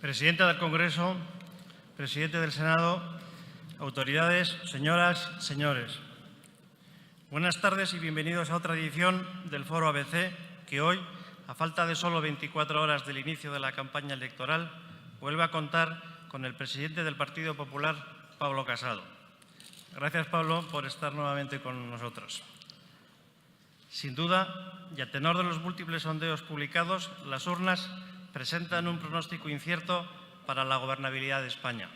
Presidenta del Congreso, presidente del Senado, autoridades, señoras, señores. Buenas tardes y bienvenidos a otra edición del Foro ABC, que hoy, a falta de solo 24 horas del inicio de la campaña electoral, vuelve a contar con el presidente del Partido Popular, Pablo Casado. Gracias, Pablo, por estar nuevamente con nosotros. Sin duda, y a tenor de los múltiples sondeos publicados, las urnas presentan un pronóstico incierto para la gobernabilidad de España.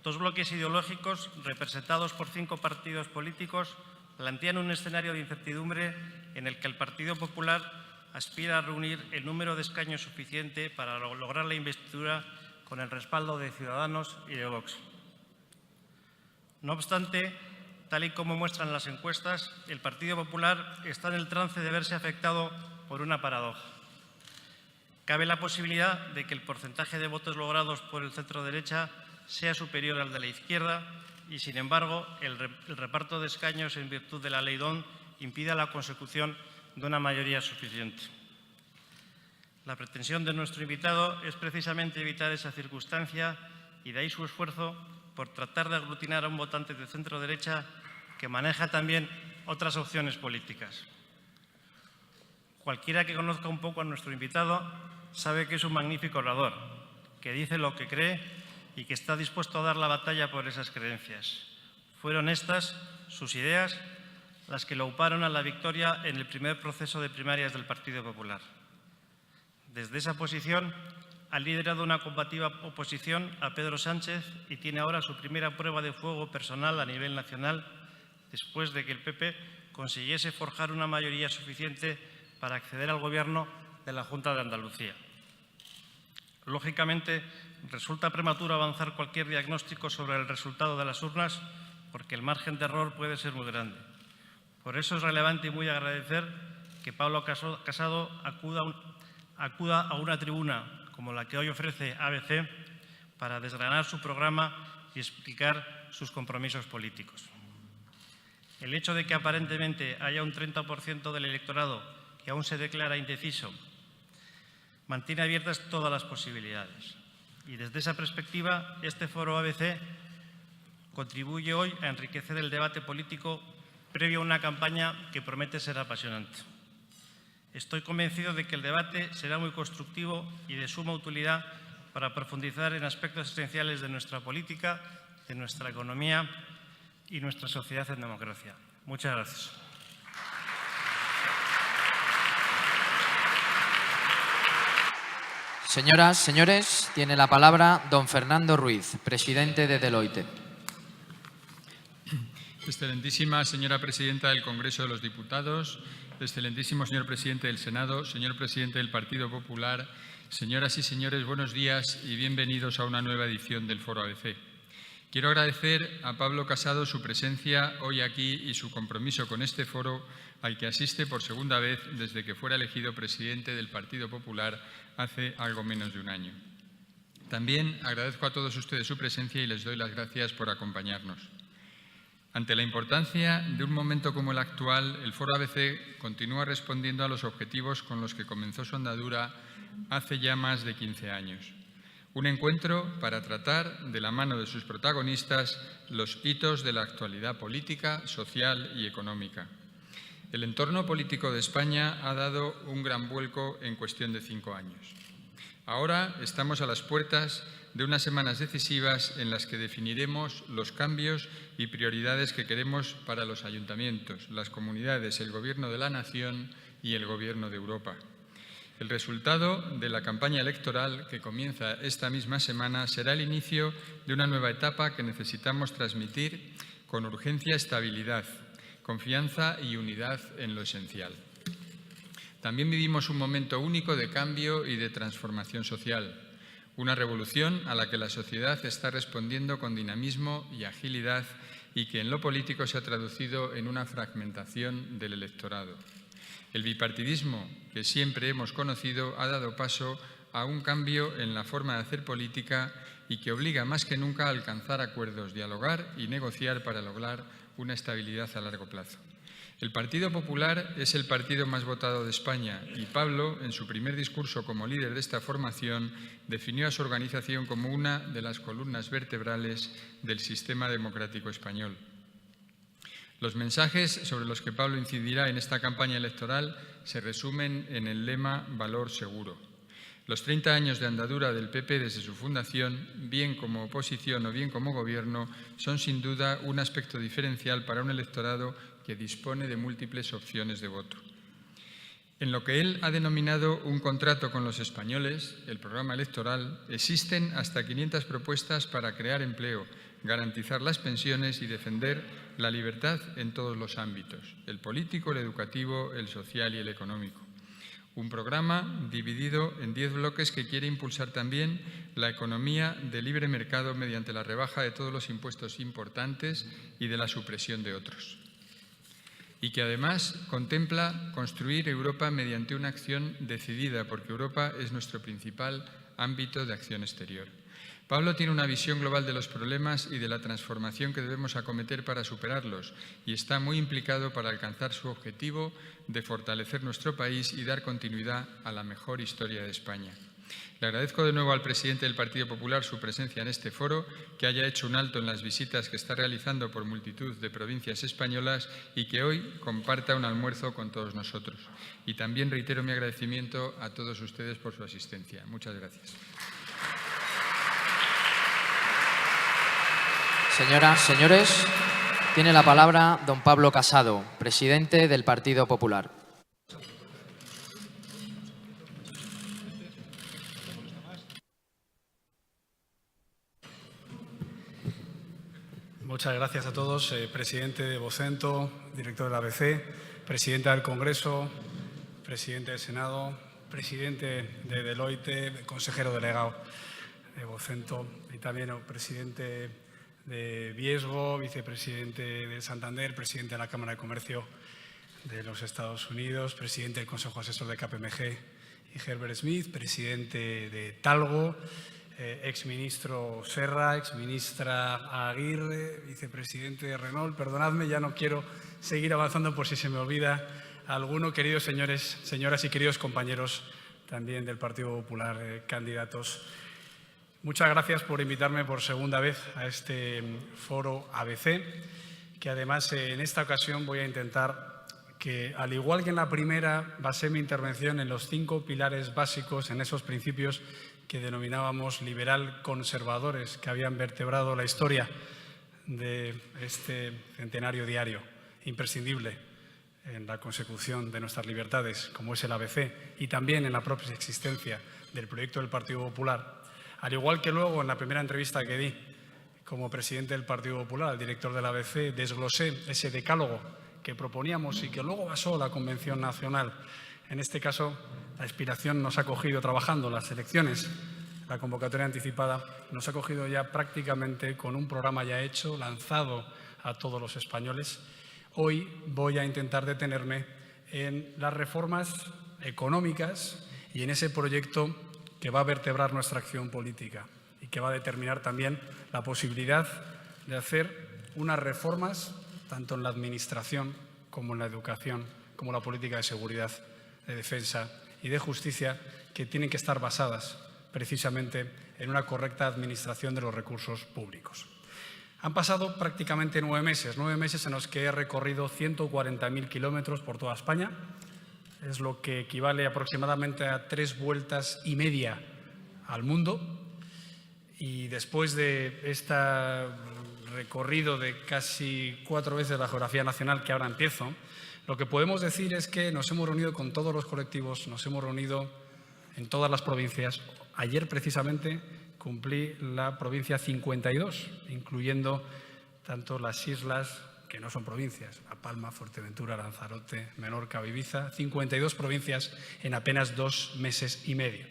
Dos bloques ideológicos, representados por 5 partidos políticos, plantean un escenario de incertidumbre en el que el Partido Popular aspira a reunir el número de escaños suficiente para lograr la investidura con el respaldo de Ciudadanos y de Vox. No obstante, tal y como muestran las encuestas, el Partido Popular está en el trance de verse afectado por una paradoja. Cabe la posibilidad de que el porcentaje de votos logrados por el centro-derecha sea superior al de la izquierda y, sin embargo, el reparto de escaños en virtud de la Ley D'Hondt impida la consecución de una mayoría suficiente. La pretensión de nuestro invitado es precisamente evitar esa circunstancia y de ahí su esfuerzo por tratar de aglutinar a un votante de centro-derecha que maneja también otras opciones políticas. Cualquiera que conozca un poco a nuestro invitado sabe que es un magnífico orador, que dice lo que cree y que está dispuesto a dar la batalla por esas creencias. Fueron estas, sus ideas, las que lo uparon a la victoria en el primer proceso de primarias del Partido Popular. Desde esa posición ha liderado una combativa oposición a Pedro Sánchez y tiene ahora su primera prueba de fuego personal a nivel nacional, después de que el PP consiguiese forjar una mayoría suficiente para acceder al Gobierno de la Junta de Andalucía. Lógicamente, resulta prematuro avanzar cualquier diagnóstico sobre el resultado de las urnas porque el margen de error puede ser muy grande. Por eso es relevante y muy agradecer que Pablo Casado acuda a una tribuna como la que hoy ofrece ABC para desgranar su programa y explicar sus compromisos políticos. El hecho de que aparentemente haya un 30% del electorado que aún se declara indeciso mantiene abiertas todas las posibilidades. Y desde esa perspectiva, este Foro ABC contribuye hoy a enriquecer el debate político previo a una campaña que promete ser apasionante. Estoy convencido de que el debate será muy constructivo y de suma utilidad para profundizar en aspectos esenciales de nuestra política, de nuestra economía y nuestra sociedad en democracia. Muchas gracias. Señoras, señores, tiene la palabra don Fernando Ruiz, presidente de Deloitte. Excelentísima señora presidenta del Congreso de los Diputados, excelentísimo señor presidente del Senado, señor presidente del Partido Popular, señoras y señores, buenos días y bienvenidos a una nueva edición del Foro ABC. Quiero agradecer a Pablo Casado su presencia hoy aquí y su compromiso con este foro al que asiste por segunda vez desde que fuera elegido presidente del Partido Popular hace algo menos de un año. También agradezco a todos ustedes su presencia y les doy las gracias por acompañarnos. Ante la importancia de un momento como el actual, el Foro ABC continúa respondiendo a los objetivos con los que comenzó su andadura hace ya más de 15 años. Un encuentro para tratar, de la mano de sus protagonistas, los hitos de la actualidad política, social y económica. El entorno político de España ha dado un gran vuelco en cuestión de 5 años. Ahora estamos a las puertas de unas semanas decisivas en las que definiremos los cambios y prioridades que queremos para los ayuntamientos, las comunidades, el Gobierno de la Nación y el Gobierno de Europa. El resultado de la campaña electoral que comienza esta misma semana será el inicio de una nueva etapa que necesitamos transmitir con urgencia estabilidad, confianza y unidad en lo esencial. También vivimos un momento único de cambio y de transformación social, una revolución a la que la sociedad está respondiendo con dinamismo y agilidad y que en lo político se ha traducido en una fragmentación del electorado. El bipartidismo que siempre hemos conocido ha dado paso a un cambio en la forma de hacer política y que obliga más que nunca a alcanzar acuerdos, dialogar y negociar para lograr una estabilidad a largo plazo. El Partido Popular es el partido más votado de España y Pablo, en su primer discurso como líder de esta formación, definió a su organización como una de las columnas vertebrales del sistema democrático español. Los mensajes sobre los que Pablo incidirá en esta campaña electoral se resumen en el lema «Valor seguro». Los 30 años de andadura del PP desde su fundación, bien como oposición o bien como gobierno, son sin duda un aspecto diferencial para un electorado que dispone de múltiples opciones de voto. En lo que él ha denominado un contrato con los españoles, el programa electoral, existen hasta 500 propuestas para crear empleo, garantizar las pensiones y defender la libertad en todos los ámbitos, el político, el educativo, el social y el económico. Un programa dividido en 10 bloques que quiere impulsar también la economía de libre mercado mediante la rebaja de todos los impuestos importantes y de la supresión de otros. Y que además contempla construir Europa mediante una acción decidida, porque Europa es nuestro principal ámbito de acción exterior. Pablo tiene una visión global de los problemas y de la transformación que debemos acometer para superarlos y está muy implicado para alcanzar su objetivo de fortalecer nuestro país y dar continuidad a la mejor historia de España. Le agradezco de nuevo al presidente del Partido Popular su presencia en este foro, que haya hecho un alto en las visitas que está realizando por multitud de provincias españolas y que hoy comparta un almuerzo con todos nosotros. Y también reitero mi agradecimiento a todos ustedes por su asistencia. Muchas gracias. Señoras, señores, tiene la palabra don Pablo Casado, presidente del Partido Popular. Muchas gracias a todos, presidente de Vocento, director de la ABC, presidenta del Congreso, presidente del Senado, presidente de Deloitte, consejero delegado de Vocento y también el presidente de Viesgo, vicepresidente de Santander, presidente de la Cámara de Comercio de los Estados Unidos, presidente del Consejo Asesor de KPMG y Herbert Smith, presidente de Talgo, exministro Serra, exministra Aguirre, vicepresidente de Renault. Perdonadme, ya no quiero seguir avanzando por si se me olvida alguno. Queridos señores, señoras y queridos compañeros también del Partido Popular, candidatos, muchas gracias por invitarme por segunda vez a este foro ABC, que además en esta ocasión voy a intentar que, al igual que en la primera, basé mi intervención en los 5 pilares básicos, en esos principios que denominábamos liberal-conservadores, que habían vertebrado la historia de este centenario diario, imprescindible en la consecución de nuestras libertades, como es el ABC, y también en la propia existencia del proyecto del Partido Popular. Al igual que luego, en la primera entrevista que di como presidente del Partido Popular, al director del ABC, desglosé ese decálogo que proponíamos y que luego basó la Convención Nacional. En este caso, la inspiración nos ha cogido trabajando las elecciones, la convocatoria anticipada, nos ha cogido ya prácticamente con un programa ya hecho, lanzado a todos los españoles. Hoy voy a intentar detenerme en las reformas económicas y en ese proyecto que va a vertebrar nuestra acción política y que va a determinar también la posibilidad de hacer unas reformas tanto en la administración como en la educación, como la política de seguridad, de defensa y de justicia, que tienen que estar basadas precisamente en una correcta administración de los recursos públicos. Han pasado prácticamente 9 meses en los que he recorrido 140.000 kilómetros por toda España. Es lo que equivale aproximadamente a 3 vueltas y media al mundo. Y después de este recorrido de casi 4 veces la geografía nacional que ahora empiezo, lo que podemos decir es que nos hemos reunido con todos los colectivos, nos hemos reunido en todas las provincias. Ayer, precisamente, cumplí la provincia 52, incluyendo tanto las islas que no son provincias, La Palma, Fuerteventura, Lanzarote, Menorca, Ibiza, 52 provincias en apenas 2 meses y medio.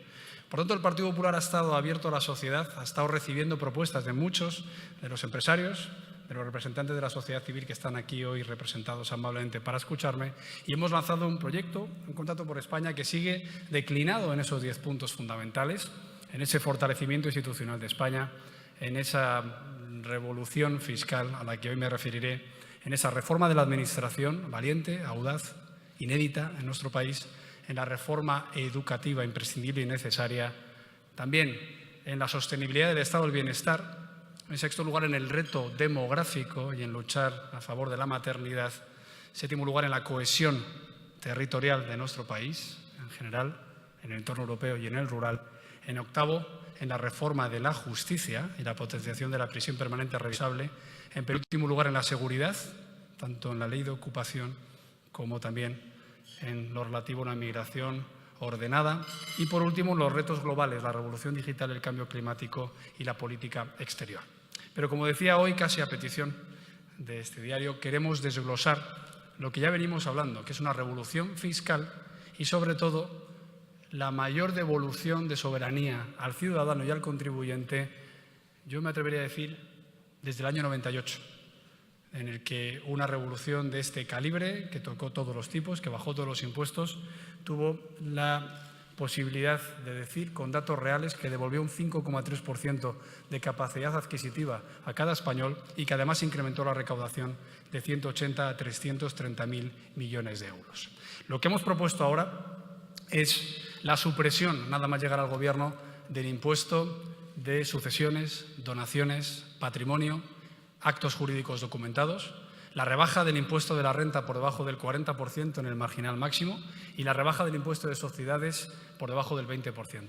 Por tanto, el Partido Popular ha estado abierto a la sociedad, ha estado recibiendo propuestas de muchos de los empresarios, de los representantes de la sociedad civil que están aquí hoy representados amablemente para escucharme, y hemos lanzado un proyecto, un contrato por España, que sigue declinado en esos 10 puntos fundamentales, en ese fortalecimiento institucional de España, en esa revolución fiscal a la que hoy me referiré en esa reforma de la Administración, valiente, audaz, inédita en nuestro país, en la reforma educativa imprescindible y necesaria, también en la sostenibilidad del estado del bienestar, en sexto lugar en el reto demográfico y en luchar a favor de la maternidad, séptimo lugar en la cohesión territorial de nuestro país, en general, en el entorno europeo y en el rural, en octavo en la reforma de la justicia y la potenciación de la prisión permanente revisable, en penúltimo lugar en la seguridad, tanto en la ley de ocupación como también en lo relativo a una migración ordenada y, por último, los retos globales, la revolución digital, el cambio climático y la política exterior. Pero, como decía hoy, casi a petición de este diario, queremos desglosar lo que ya venimos hablando, que es una revolución fiscal y, sobre todo, la mayor devolución de soberanía al ciudadano y al contribuyente, yo me atrevería a decir, desde el año 98. En el que una revolución de este calibre, que tocó todos los tipos, que bajó todos los impuestos, tuvo la posibilidad de decir, con datos reales, que devolvió un 5,3% de capacidad adquisitiva a cada español y que además incrementó la recaudación de 180 a 330.000 millones de euros. Lo que hemos propuesto ahora es la supresión, nada más llegar al Gobierno, del impuesto de sucesiones, donaciones, patrimonio, actos jurídicos documentados, la rebaja del impuesto de la renta por debajo del 40% en el marginal máximo y la rebaja del impuesto de sociedades por debajo del 20%.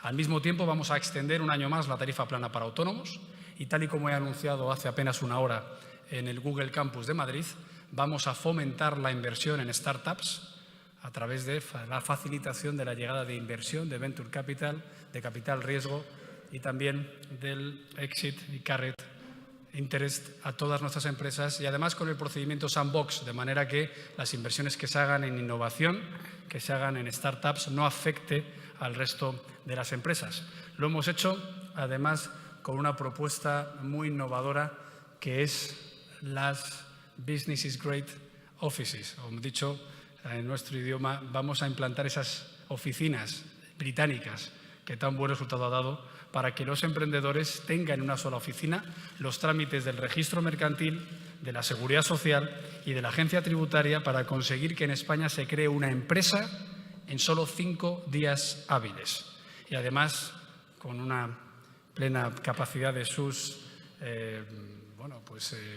Al mismo tiempo, vamos a extender un año más la tarifa plana para autónomos y, tal y como he anunciado hace apenas una hora en el Google Campus de Madrid, vamos a fomentar la inversión en startups a través de la facilitación de la llegada de inversión, de venture capital, de capital riesgo y también del exit y carried interest a todas nuestras empresas y además con el procedimiento sandbox, de manera que las inversiones que se hagan en innovación, que se hagan en startups, no afecte al resto de las empresas. Lo hemos hecho además con una propuesta muy innovadora que es las Business Grade Offices. Como he dicho en nuestro idioma, vamos a implantar esas oficinas británicas que tan buen resultado ha dado para que los emprendedores tengan en una sola oficina los trámites del registro mercantil, de la seguridad social y de la agencia tributaria para conseguir que en España se cree una empresa en solo 5 días hábiles. Y además, con una plena capacidad de sus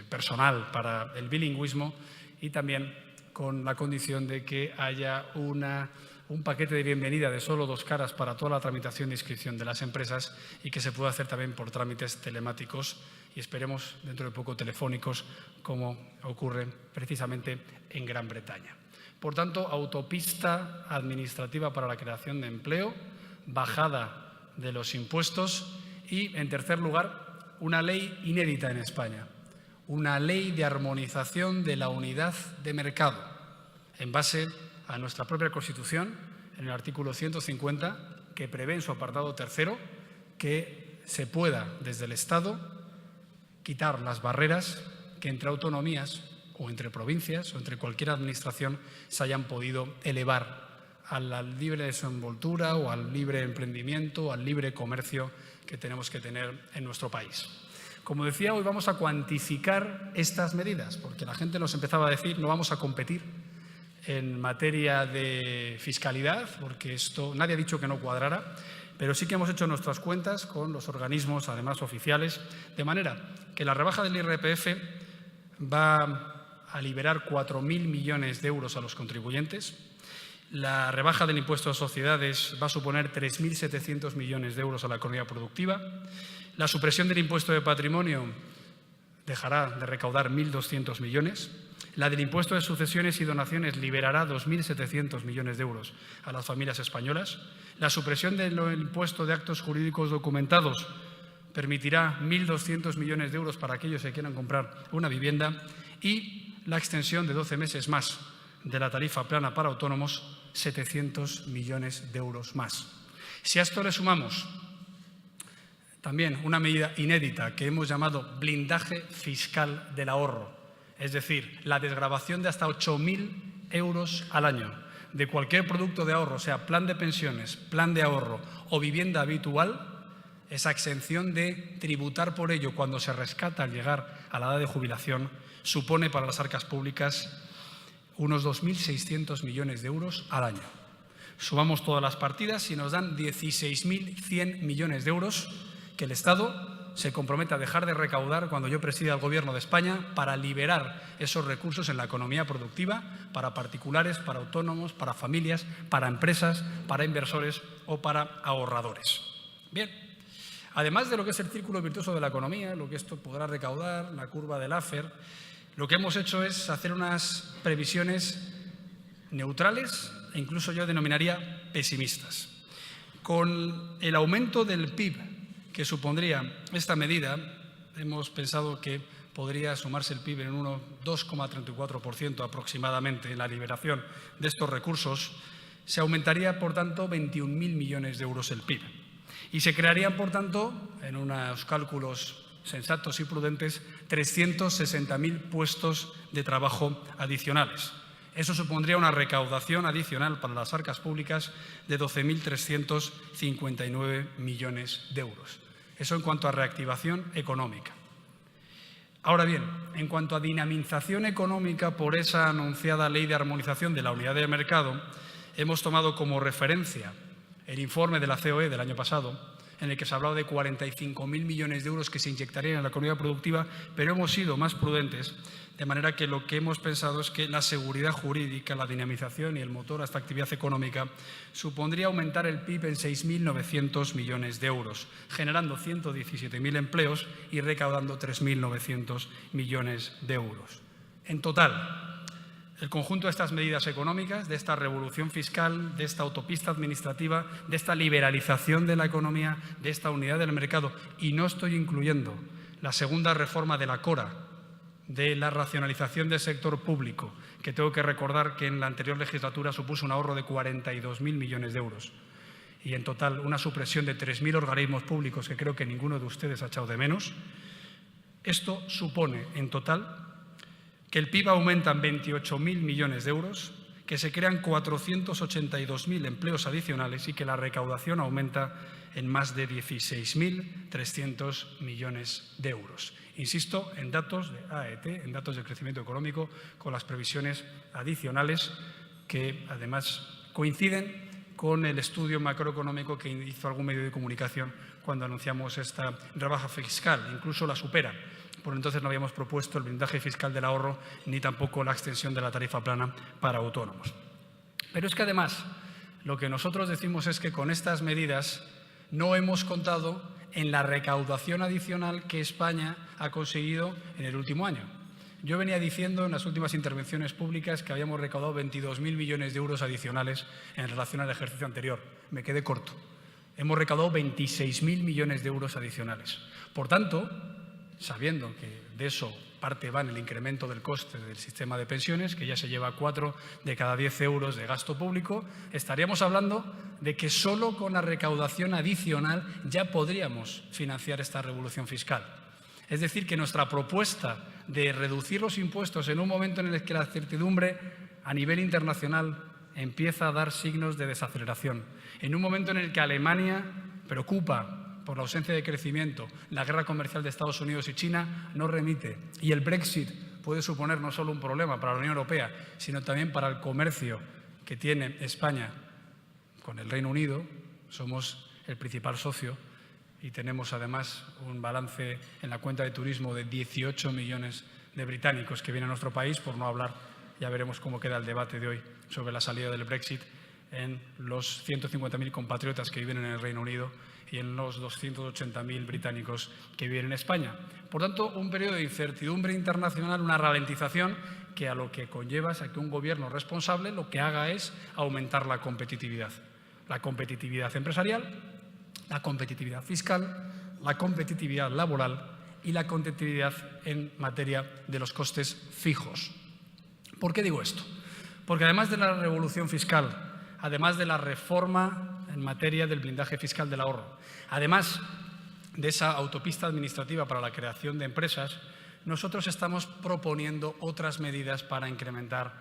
personal para el bilingüismo y también con la condición de que haya un paquete de bienvenida de solo 2 caras para toda la tramitación de inscripción de las empresas y que se pueda hacer también por trámites telemáticos y esperemos dentro de poco telefónicos, como ocurre precisamente en Gran Bretaña. Por tanto, autopista administrativa para la creación de empleo, bajada de los impuestos y, en tercer lugar, una ley inédita en España, una ley de armonización de la unidad de mercado en base a nuestra propia Constitución, en el artículo 150, que prevé en su apartado tercero que se pueda, desde el Estado, quitar las barreras que entre autonomías o entre provincias o entre cualquier administración se hayan podido elevar a la libre desenvoltura o al libre emprendimiento o al libre comercio que tenemos que tener en nuestro país. Como decía, hoy vamos a cuantificar estas medidas, porque la gente nos empezaba a decir no vamos a competir en materia de fiscalidad, porque esto nadie ha dicho que no cuadrara, pero sí que hemos hecho nuestras cuentas con los organismos, además oficiales, de manera que la rebaja del IRPF va a liberar 4.000 millones de euros a los contribuyentes, la rebaja del impuesto a sociedades va a suponer 3.700 millones de euros a la economía productiva, la supresión del impuesto de patrimonio dejará de recaudar 1.200 millones, la del impuesto de sucesiones y donaciones liberará 2.700 millones de euros a las familias españolas. La supresión del impuesto de actos jurídicos documentados permitirá 1.200 millones de euros para aquellos que quieran comprar una vivienda y la extensión de 12 meses más de la tarifa plana para autónomos, 700 millones de euros más. Si a esto le sumamos también una medida inédita que hemos llamado blindaje fiscal del ahorro, es decir, la desgravación de hasta 8.000 euros al año de cualquier producto de ahorro, sea plan de pensiones, plan de ahorro o vivienda habitual, esa exención de tributar por ello cuando se rescata al llegar a la edad de jubilación, supone para las arcas públicas unos 2.600 millones de euros al año. Sumamos todas las partidas y nos dan 16.100 millones de euros que el Estado se compromete a dejar de recaudar cuando yo presida el Gobierno de España para liberar esos recursos en la economía productiva para particulares, para autónomos, para familias, para empresas, para inversores o para ahorradores. Bien, además de lo que es el círculo virtuoso de la economía, lo que esto podrá recaudar, la curva del Laffer, lo que hemos hecho es hacer unas previsiones neutrales e incluso yo denominaría pesimistas. Con el aumento del PIB que supondría esta medida, hemos pensado que podría sumarse el PIB en un 2,34% aproximadamente en la liberación de estos recursos. Se aumentaría, por tanto, 21.000 millones de euros el PIB. Y se crearían, por tanto, en unos cálculos sensatos y prudentes, 360.000 puestos de trabajo adicionales. Eso supondría una recaudación adicional para las arcas públicas de 12.359 millones de euros. Eso en cuanto a reactivación económica. Ahora bien, en cuanto a dinamización económica por esa anunciada ley de armonización de la unidad de mercado, hemos tomado como referencia el informe de la COE del año pasado, en el que se ha hablado de 45.000 millones de euros que se inyectarían en la economía productiva, pero hemos sido más prudentes, de manera que lo que hemos pensado es que la seguridad jurídica, la dinamización y el motor a esta actividad económica supondría aumentar el PIB en 6.900 millones de euros, generando 117.000 empleos y recaudando 3.900 millones de euros. En total, el conjunto de estas medidas económicas, de esta revolución fiscal, de esta autopista administrativa, de esta liberalización de la economía, de esta unidad del mercado, y no estoy incluyendo la segunda reforma de la CORA, de la racionalización del sector público, que tengo que recordar que en la anterior legislatura supuso un ahorro de 42.000 millones de euros y en total una supresión de 3.000 organismos públicos que creo que ninguno de ustedes ha echado de menos. Esto supone en total que el PIB aumenta en 28.000 millones de euros, que se crean 482.000 empleos adicionales y que la recaudación aumenta en más de 16.300 millones de euros. Insisto, en datos de AET, en datos de crecimiento económico, con las previsiones adicionales que además coinciden con el estudio macroeconómico que hizo algún medio de comunicación cuando anunciamos esta rebaja fiscal, incluso la supera. Por entonces no habíamos propuesto el blindaje fiscal del ahorro ni tampoco la extensión de la tarifa plana para autónomos. Pero es que además lo que nosotros decimos es que con estas medidas no hemos contado en la recaudación adicional que España ha conseguido en el último año. Yo venía diciendo en las últimas intervenciones públicas que habíamos recaudado 22.000 millones de euros adicionales en relación al ejercicio anterior. Me quedé corto. Hemos recaudado 26.000 millones de euros adicionales. Por tanto, sabiendo que de eso parte va en el incremento del coste del sistema de pensiones, que ya se lleva 4 de cada 10 euros de gasto público, estaríamos hablando de que solo con la recaudación adicional ya podríamos financiar esta revolución fiscal. Es decir, que nuestra propuesta de reducir los impuestos en un momento en el que la certidumbre a nivel internacional empieza a dar signos de desaceleración, en un momento en el que Alemania preocupa por la ausencia de crecimiento, la guerra comercial de Estados Unidos y China no remite y el Brexit puede suponer no solo un problema para la Unión Europea, sino también para el comercio que tiene España con el Reino Unido. Somos el principal socio y tenemos además un balance en la cuenta de turismo de 18 millones de británicos que vienen a nuestro país, por no hablar, ya veremos cómo queda el debate de hoy sobre la salida del Brexit, en los 150.000 compatriotas que viven en el Reino Unido y en los 280.000 británicos que viven en España. Por tanto, un periodo de incertidumbre internacional, una ralentización que a lo que conlleva es a que un gobierno responsable lo que haga es aumentar la competitividad empresarial, la competitividad fiscal, la competitividad laboral y la competitividad en materia de los costes fijos. ¿Por qué digo esto? Porque además de la revolución fiscal, además de la reforma en materia del blindaje fiscal del ahorro, además de esa autopista administrativa para la creación de empresas, nosotros estamos proponiendo otras medidas para incrementar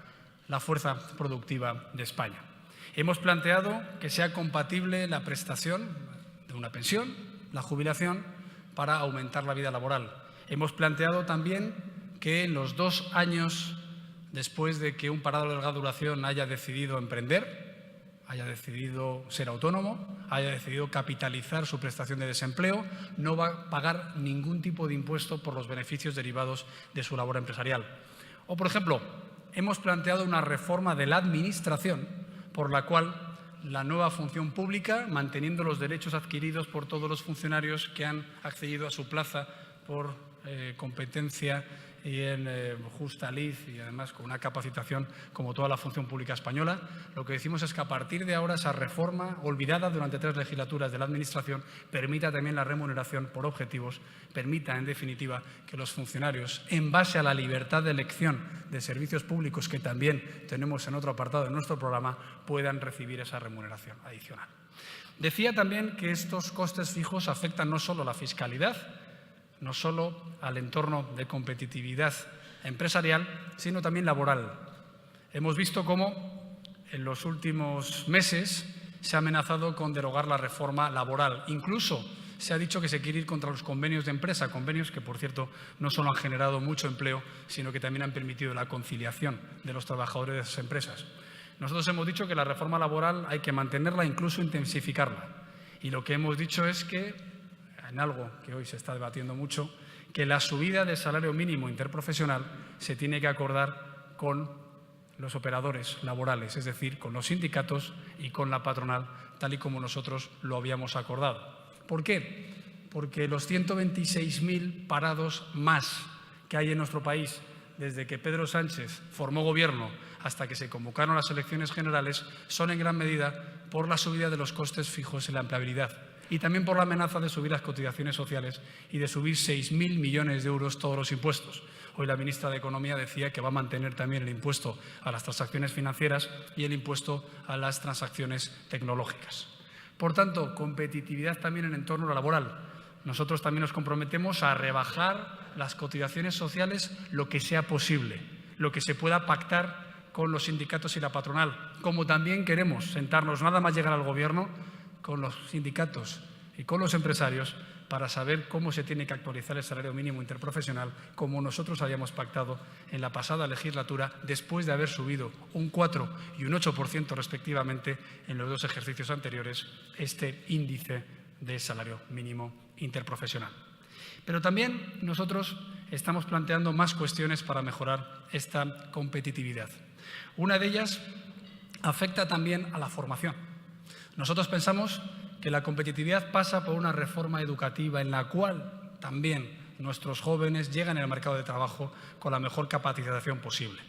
la fuerza productiva de España. Hemos planteado que sea compatible la prestación de una pensión la jubilación para aumentar la vida laboral. Hemos planteado también que en los 2 años después de que un parado de larga duración haya decidido emprender, haya decidido ser autónomo, haya decidido capitalizar su prestación de desempleo, no va a pagar ningún tipo de impuesto por los beneficios derivados de su labor empresarial. O, por ejemplo, hemos planteado una reforma de la Administración por la cual la nueva función pública, manteniendo los derechos adquiridos por todos los funcionarios que han accedido a su plaza por competencia y en justa lid y además con una capacitación como toda la función pública española. Lo que decimos es que a partir de ahora esa reforma, olvidada durante 3 legislaturas de la Administración, permita también la remuneración por objetivos, permita en definitiva que los funcionarios, en base a la libertad de elección de servicios públicos que también tenemos en otro apartado de nuestro programa, puedan recibir esa remuneración adicional. Decía también que estos costes fijos afectan no solo a la fiscalidad, no solo al entorno de competitividad empresarial, sino también laboral. Hemos visto cómo en los últimos meses se ha amenazado con derogar la reforma laboral. Incluso se ha dicho que se quiere ir contra los convenios de empresa, convenios que, por cierto, no solo han generado mucho empleo, sino que también han permitido la conciliación de los trabajadores de esas empresas. Nosotros hemos dicho que la reforma laboral hay que mantenerla, incluso intensificarla. Y lo que hemos dicho es que, en algo que hoy se está debatiendo mucho, que la subida del salario mínimo interprofesional se tiene que acordar con los operadores laborales, es decir, con los sindicatos y con la patronal, tal y como nosotros lo habíamos acordado. ¿Por qué? Porque los 126.000 parados más que hay en nuestro país desde que Pedro Sánchez formó gobierno hasta que se convocaron las elecciones generales son en gran medida por la subida de los costes fijos en la empleabilidad y también por la amenaza de subir las cotizaciones sociales y de subir 6.000 millones de euros todos los impuestos. Hoy la ministra de Economía decía que va a mantener también el impuesto a las transacciones financieras y el impuesto a las transacciones tecnológicas. Por tanto, competitividad también en el entorno laboral. Nosotros también nos comprometemos a rebajar las cotizaciones sociales lo que sea posible, lo que se pueda pactar con los sindicatos y la patronal, como también queremos sentarnos, nada más llegar al Gobierno, con los sindicatos y con los empresarios para saber cómo se tiene que actualizar el salario mínimo interprofesional, como nosotros habíamos pactado en la pasada legislatura, después de haber subido un 4 y un 8% respectivamente en los 2 ejercicios anteriores este índice de salario mínimo interprofesional. Pero también nosotros estamos planteando más cuestiones para mejorar esta competitividad. Una de ellas afecta también a la formación. Nosotros pensamos que la competitividad pasa por una reforma educativa en la cual también nuestros jóvenes llegan al mercado de trabajo con la mejor capacitación posible.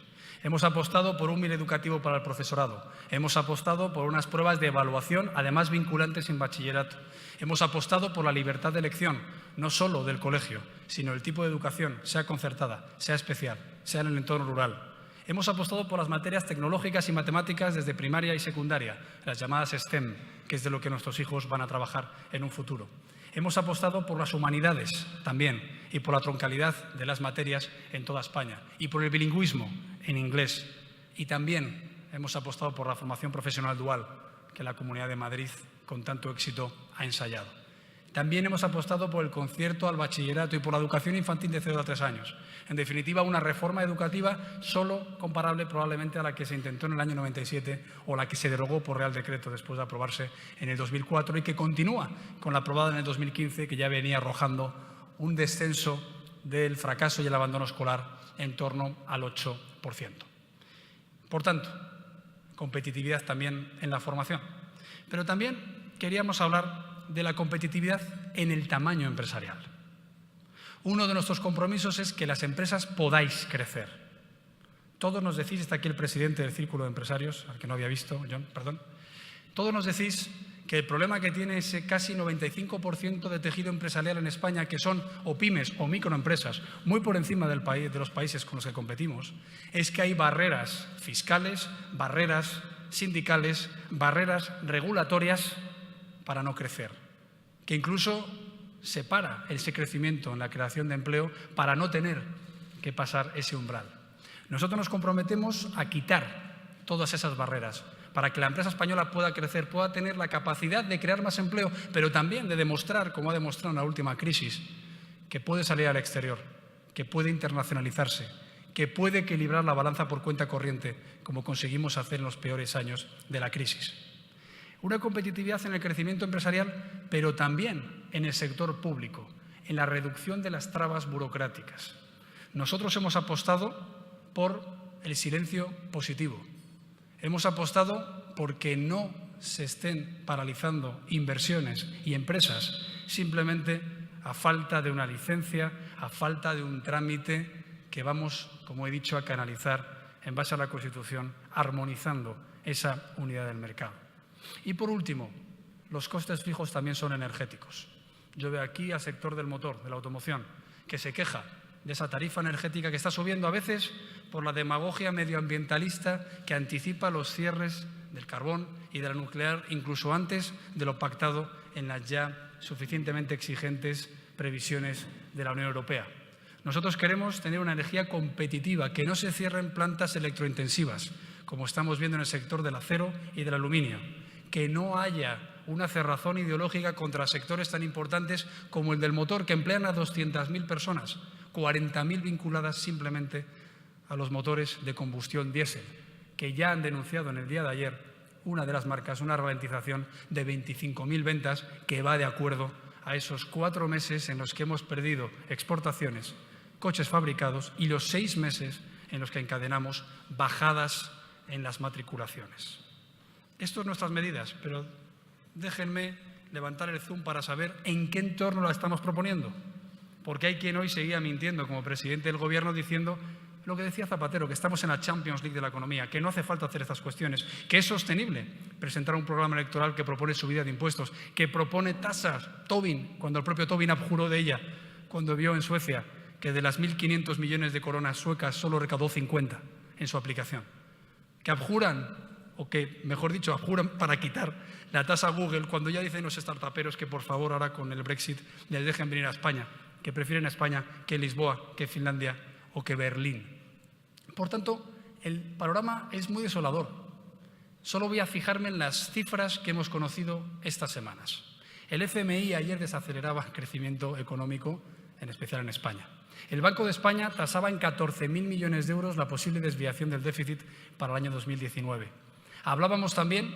Hemos apostado por un MIR educativo para el profesorado. Hemos apostado por unas pruebas de evaluación, además vinculantes en bachillerato. Hemos apostado por la libertad de elección, no solo del colegio, sino el tipo de educación, sea concertada, sea especial, sea en el entorno rural. Hemos apostado por las materias tecnológicas y matemáticas desde primaria y secundaria, las llamadas STEM, que es de lo que nuestros hijos van a trabajar en un futuro. Hemos apostado por las humanidades también y por la troncalidad de las materias en toda España y por el bilingüismo en inglés. Y también hemos apostado por la formación profesional dual que la Comunidad de Madrid con tanto éxito ha ensayado. También hemos apostado por el concierto al bachillerato y por la educación infantil de 0 a 3 años. En definitiva, una reforma educativa solo comparable probablemente a la que se intentó en el año 97 o la que se derogó por Real Decreto después de aprobarse en el 2004 y que continúa con la aprobada en el 2015, que ya venía arrojando un descenso del fracaso y el abandono escolar en torno al 8%. Por tanto, competitividad también en la formación. Pero también queríamos hablar de la competitividad en el tamaño empresarial. Uno de nuestros compromisos es que las empresas podáis crecer. Todos nos decís, está aquí el presidente del Círculo de Empresarios, al que no había visto, John, perdón. Todos nos decís que el problema que tiene ese casi 95% de tejido empresarial en España, que son o pymes o microempresas, muy por encima del país, de los países con los que competimos, es que hay barreras fiscales, barreras sindicales, barreras regulatorias para no crecer, que incluso separa ese crecimiento en la creación de empleo para no tener que pasar ese umbral. Nosotros nos comprometemos a quitar todas esas barreras para que la empresa española pueda crecer, pueda tener la capacidad de crear más empleo, pero también de demostrar, como ha demostrado en la última crisis, que puede salir al exterior, que puede internacionalizarse, que puede equilibrar la balanza por cuenta corriente, como conseguimos hacer en los peores años de la crisis. Una competitividad en el crecimiento empresarial, pero también en el sector público, en la reducción de las trabas burocráticas. Nosotros hemos apostado por el silencio positivo. Hemos apostado porque no se estén paralizando inversiones y empresas simplemente a falta de una licencia, a falta de un trámite que vamos, como he dicho, a canalizar en base a la Constitución, armonizando esa unidad del mercado. Y por último, los costes fijos también son energéticos. Yo veo aquí al sector del motor, de la automoción, que se queja de esa tarifa energética que está subiendo a veces por la demagogia medioambientalista que anticipa los cierres del carbón y de la nuclear incluso antes de lo pactado en las ya suficientemente exigentes previsiones de la Unión Europea. Nosotros queremos tener una energía competitiva, que no se cierren plantas electrointensivas, como estamos viendo en el sector del acero y del aluminio, que no haya una cerrazón ideológica contra sectores tan importantes como el del motor, que emplean a 200.000 personas, 40.000 vinculadas simplemente a los motores de combustión diésel, que ya han denunciado en el día de ayer una de las marcas, una ralentización de 25.000 ventas que va de acuerdo a esos 4 meses en los que hemos perdido exportaciones, coches fabricados y los 6 meses en los que encadenamos bajadas en las matriculaciones. Esto son nuestras medidas, pero déjenme levantar el zoom para saber en qué entorno la estamos proponiendo. Porque hay quien hoy seguía mintiendo como presidente del Gobierno diciendo lo que decía Zapatero, que estamos en la Champions League de la economía, que no hace falta hacer estas cuestiones, que es sostenible presentar un programa electoral que propone subida de impuestos, que propone tasas. Tobin, cuando el propio Tobin abjuró de ella, cuando vio en Suecia que de las 1.500 millones de coronas suecas solo recaudó 50 en su aplicación. Que abjuran, o que, mejor dicho, abjuran para quitar la tasa a Google cuando ya dicen los startuperos que, por favor, ahora con el Brexit les dejen venir a España, que prefieren a España que Lisboa, que Finlandia o que Berlín. Por tanto, el panorama es muy desolador. Solo voy a fijarme en las cifras que hemos conocido estas semanas. El FMI ayer desaceleraba el crecimiento económico, en especial en España. El Banco de España tasaba en 14.000 millones de euros la posible desviación del déficit para el año 2019. Hablábamos también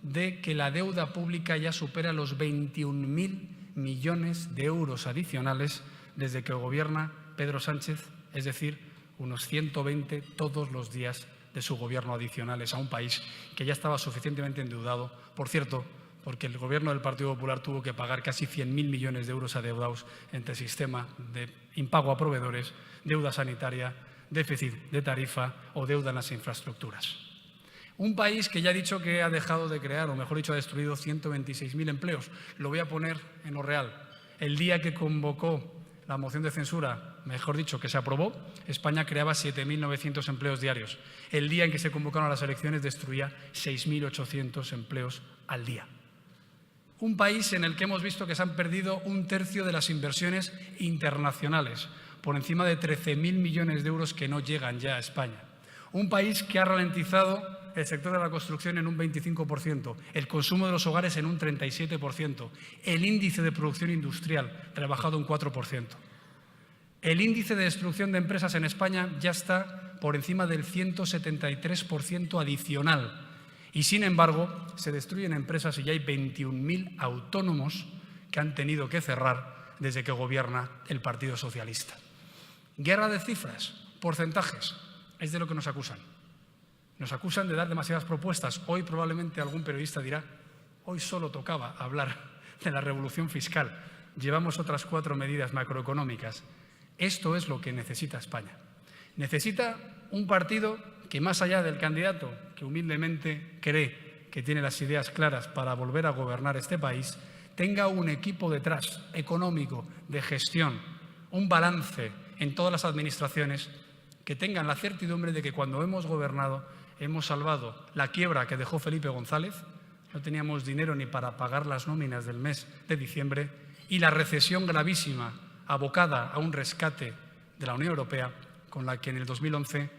de que la deuda pública ya supera los 21.000 millones de euros adicionales desde que gobierna Pedro Sánchez, es decir, unos 120 todos los días de su gobierno adicionales a un país que ya estaba suficientemente endeudado, por cierto, porque el gobierno del Partido Popular tuvo que pagar casi 100.000 millones de euros adeudados entre sistema de impago a proveedores, deuda sanitaria, déficit de tarifa o deuda en las infraestructuras. Un país que ya ha dicho que ha dejado de crear, o mejor dicho, ha destruido 126.000 empleos. Lo voy a poner en lo real. El día que convocó la moción de censura, mejor dicho, que se aprobó, España creaba 7.900 empleos diarios. El día en que se convocaron a las elecciones destruía 6.800 empleos al día. Un país en el que hemos visto que se han perdido 1/3 de las inversiones internacionales, por encima de 13.000 millones de euros que no llegan ya a España. Un país que ha ralentizado el sector de la construcción en un 25%, el consumo de los hogares en un 37%, el índice de producción industrial rebajado un 4%. El índice de destrucción de empresas en España ya está por encima del 173% adicional. Y, sin embargo, se destruyen empresas y ya hay 21.000 autónomos que han tenido que cerrar desde que gobierna el Partido Socialista. Guerra de cifras, porcentajes, es de lo que nos acusan. Nos acusan de dar demasiadas propuestas. Hoy probablemente algún periodista dirá, hoy solo tocaba hablar de la revolución fiscal. Llevamos otras 4 medidas macroeconómicas. Esto es lo que necesita España. Necesita un partido que, más allá del candidato que humildemente cree que tiene las ideas claras para volver a gobernar este país, tenga un equipo detrás, económico, de gestión, un balance en todas las administraciones, que tengan la certidumbre de que cuando hemos gobernado hemos salvado la quiebra que dejó Felipe González, no teníamos dinero ni para pagar las nóminas del mes de diciembre, y la recesión gravísima abocada a un rescate de la Unión Europea, con la que en el 2011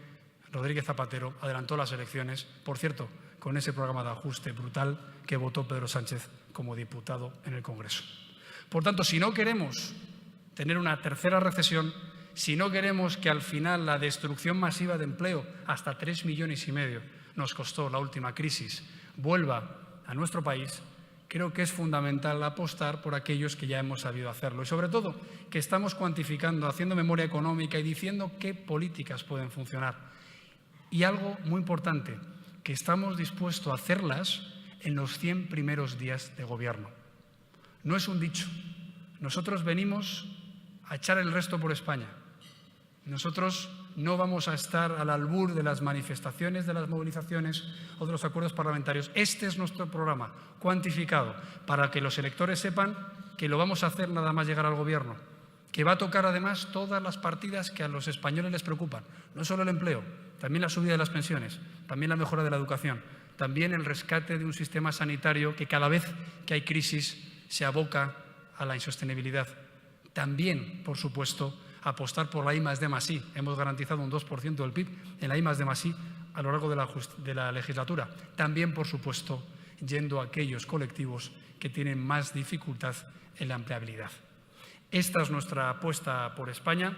Rodríguez Zapatero adelantó las elecciones, por cierto, con ese programa de ajuste brutal que votó Pedro Sánchez como diputado en el Congreso. Por tanto, si no queremos tener una tercera recesión, si no queremos que al final la destrucción masiva de empleo, hasta 3,5 millones nos costó la última crisis, vuelva a nuestro país, creo que es fundamental apostar por aquellos que ya hemos sabido hacerlo y, sobre todo, que estamos cuantificando, haciendo memoria económica y diciendo qué políticas pueden funcionar. Y algo muy importante, que estamos dispuestos a hacerlas en los 100 primeros días de gobierno. No es un dicho. Nosotros venimos a echar el resto por España. Nosotros no vamos a estar al albur de las manifestaciones, de las movilizaciones o de los acuerdos parlamentarios. Este es nuestro programa, cuantificado, para que los electores sepan que lo vamos a hacer nada más llegar al Gobierno, que va a tocar además todas las partidas que a los españoles les preocupan. No solo el empleo, también la subida de las pensiones, también la mejora de la educación, también el rescate de un sistema sanitario que cada vez que hay crisis se aboca a la insostenibilidad. También, por supuesto, apostar por la I+D+I. Hemos garantizado un 2% del PIB en la I+D+I a lo largo de la legislatura. También, por supuesto, yendo a aquellos colectivos que tienen más dificultad en la empleabilidad. Esta es nuestra apuesta por España.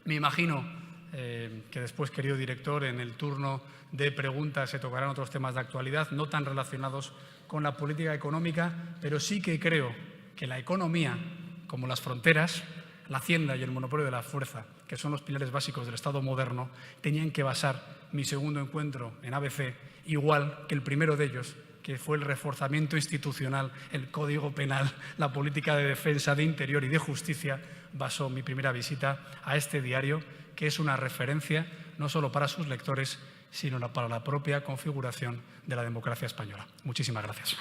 Me imagino que después, querido director, en el turno de preguntas se tocarán otros temas de actualidad, no tan relacionados con la política económica, pero sí que creo que la economía, como las fronteras, la hacienda y el monopolio de la fuerza, que son los pilares básicos del Estado moderno, tenían que basar mi segundo encuentro en ABC, igual que el primero de ellos, que fue el reforzamiento institucional, el Código Penal, la política de defensa, de interior y de justicia, basó mi primera visita a este diario, que es una referencia no solo para sus lectores, sino para la propia configuración de la democracia española. Muchísimas gracias.